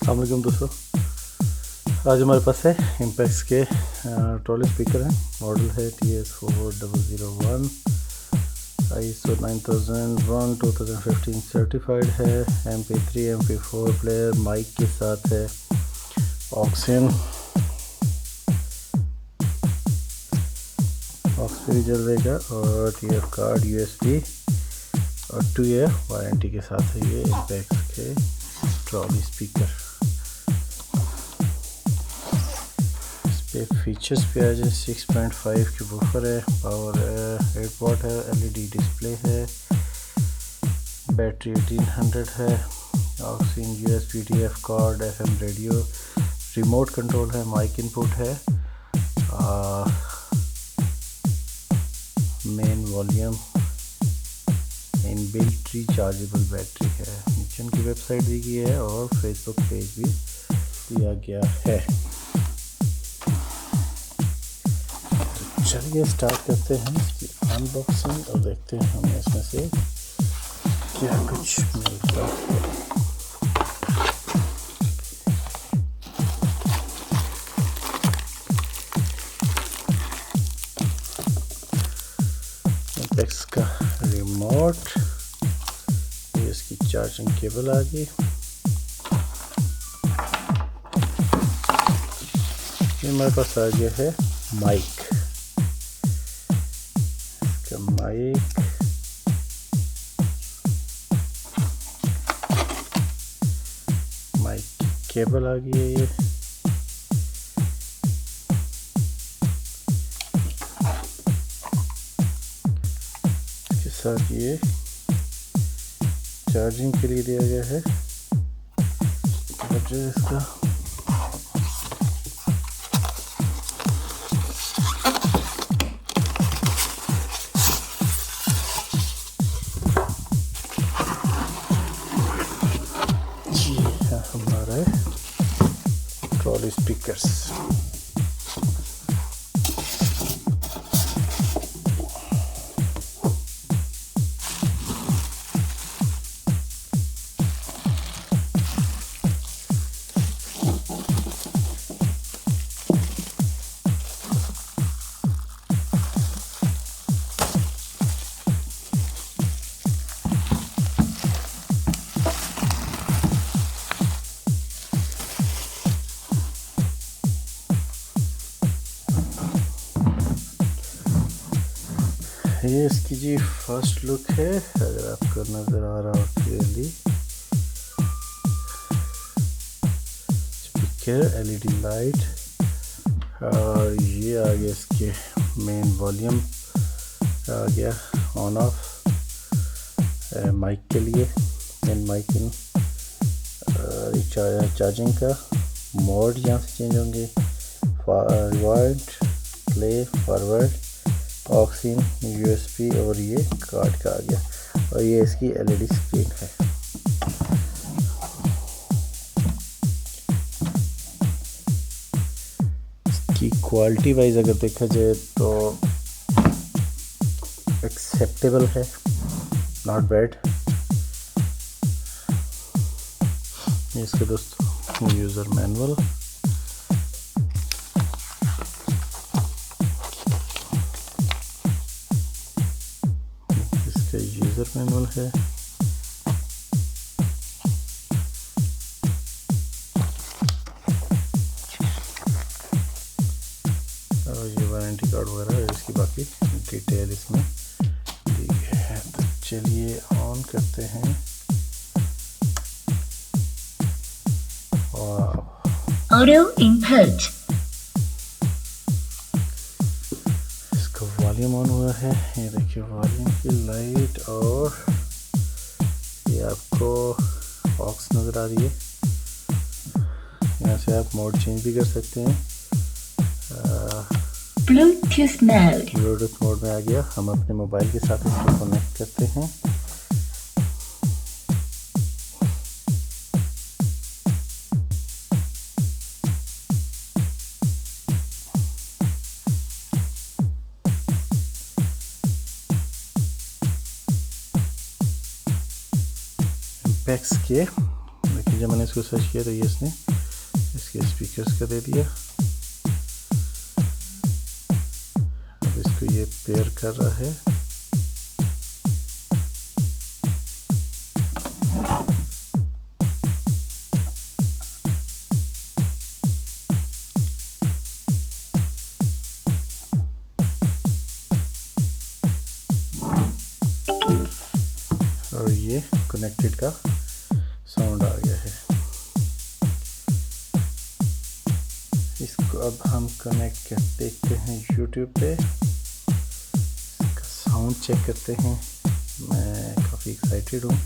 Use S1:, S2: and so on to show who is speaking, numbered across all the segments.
S1: अस्सलाम वालेकुम दोस्तों, आज हमारे पास है इम्पैक्स के ट्रॉली स्पीकर हैं। मॉडल है TS4001, ISO 9001 2015 सर्टिफाइड है। MP3 MP4 प्लेयर माइक के साथ है। ऑक्स भी चलेगा और TF कार्ड USB और 2 ईयर वारंटी के साथ है ये इम्पैक्स के ट्रॉली स्पीकर। फीचर्स पे आ जाए 6.5 की वूफर है, पावर 8 वाट है, LED डिस्प्ले है, बैटरी 1800 है, auxin USB TF card, FM radio, remote control है, माइक इनपुट है, main volume, inbuilt rechargeable battery है। नीचे उनकी वेबसाइट दी गई है और फेसबुक पेज भी दिया गया है। चलिए स्टार्ट करते हैं इसकी अनबॉक्सिंग और देखते हैं हमें इसमें से क्या कुछ मिलता है। इम्पैक्स का रिमोट, ये इसकी चार्जिंग केबल आ गई। ये हमारे पास आ गया है माइक केबल आ गई है। ये इसके साथ ये चार्जिंग के लिए दिया गया है। इसका हमारा ट्रॉली स्पीकर्स। ये इसकी जी फर्स्ट लुक है, अगर आपको नज़र आ रहा हो क्लियरली। स्पीकर, LED लाइट, और ये आ गया इसके मेन वॉल्यूम आ गया ऑन ऑफ, माइक के लिए मेन माइक इन, चार्जिंग का मोड यहाँ से चेंज होंगे, rewind, play, forward, auxin, USB और ये कार्ड का आ गया, और ये इसकी LED स्क्रीन है। इसकी क्वालिटी वाइज अगर देखा जाए तो एक्सेप्टेबल है, नॉट बैड। ये इसके दोस्तों यूज़र मैनुअल, यूज़र मैनुअल है। और ये वारंटी कार्ड वगैरह है, इसकी बाकी डिटेल इसमें दी है। तो चलिए ऑन करते हैं।
S2: ऑडियो इनपुट,
S1: वॉल्यूम ऑन हुआ है, ये देखिए वॉल्यूम की लाइट, और ये आपको ऑक्स नज़र आ रही है। यहाँ से आप मोड चेंज भी कर सकते हैं। ब्लूटूथ मोड में आ गया। हम अपने मोबाइल के साथ इसको कनेक्ट करते हैं। इम्पैक्स के जब मैंने इसको सर्च किया तो ये इसने इसके स्पीकर्स का दे दिया। अब इसको ये पेयर कर रहा है। और ये कनेक्टेड का साउंड आ गया है। इसको अब हम कनेक्ट कर देखते हैं YouTube पे, इसका साउंड चेक करते हैं। मैं काफ़ी एक्साइटेड हूँ।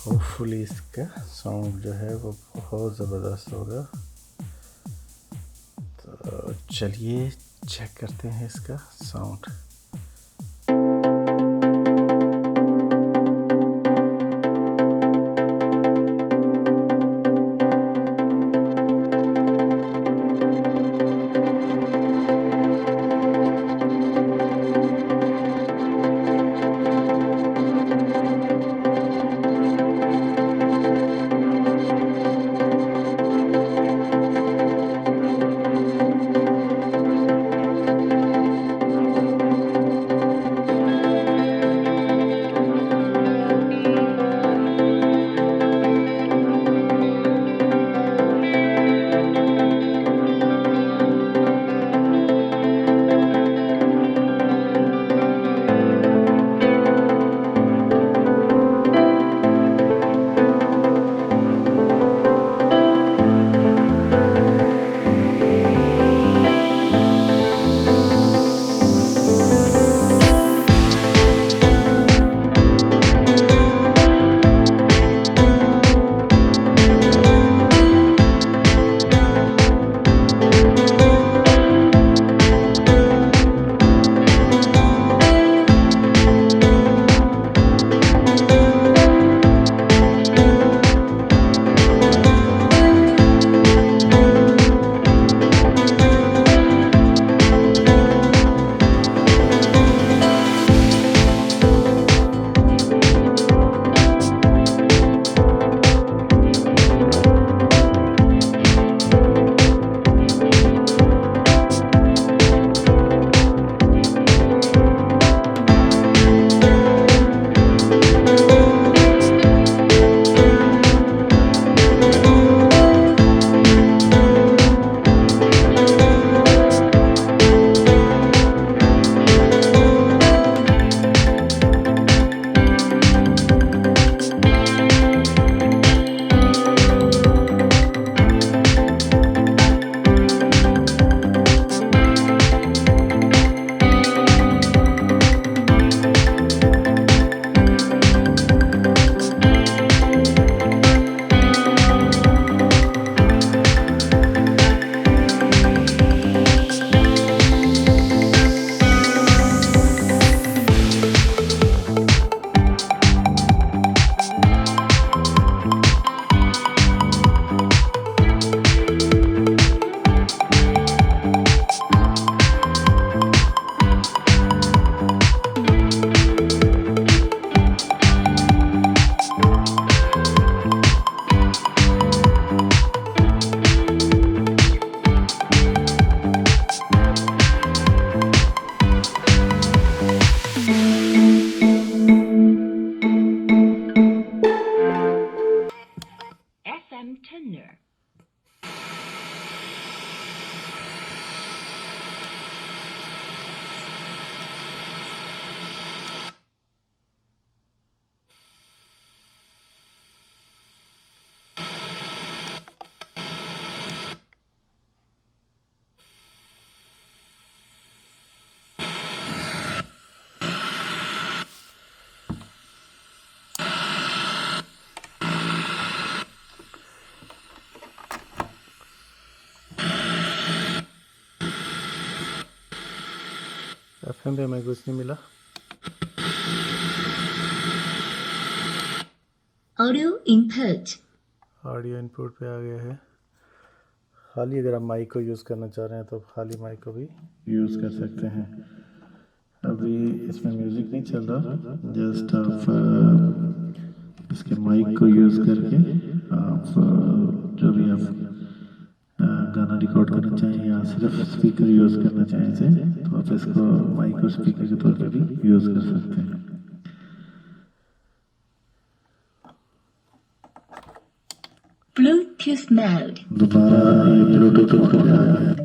S1: होपफुली इसका साउंड जो है वो बहुत ज़बरदस्त होगा। तो चलिए चेक करते हैं इसका साउंड।
S2: Tenor.
S1: FM पे हमें कुछ नहीं मिला।
S2: Audio input.
S1: ऑडियो इनपुट पे आ गया है। खाली अगर आप माइक को यूज़ करना चाह रहे हैं तो खाली माइक को भी यूज़ कर सकते हैं। अभी इसमें म्यूज़िक नहीं चल रहा, जस्ट आप
S3: इसके माइक को यूज़ करके आप जो भी आप गाना रिकॉर्ड करना चाहें या सिर्फ स्पीकर यूज़ करना चाहें इसे, तो आप इसको माइक और स्पीकर के तौर पे भी यूज़ कर सकते हैं।
S2: Bluetooth mode.
S3: दोबारा ये ब्लूटूथ मोड पे आ गया है।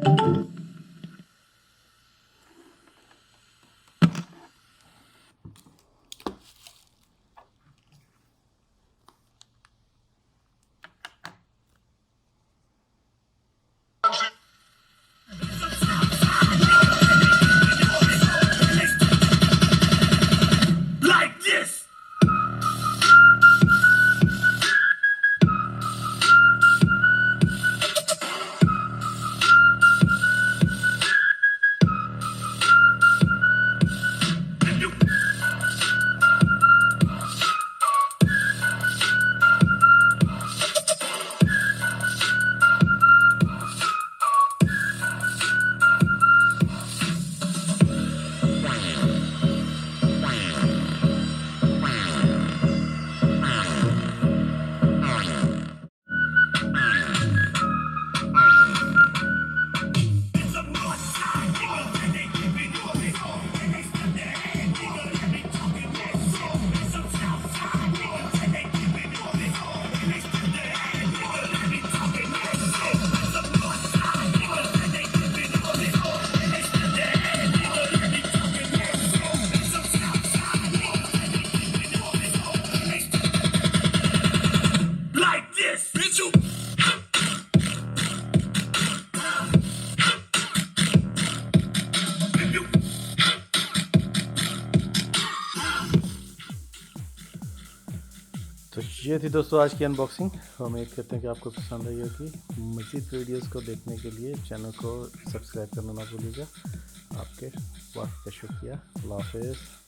S1: तो ये थी दोस्तों आज की अनबॉक्सिंग। उम्मीद करते हैं कि आपको पसंद आई होगी। मज़ीद वीडियोस को देखने के लिए चैनल को सब्सक्राइब करना ना भूलिएगा। आपके वक्त का शुक्रिया। अल्लाह हाफ़िज़।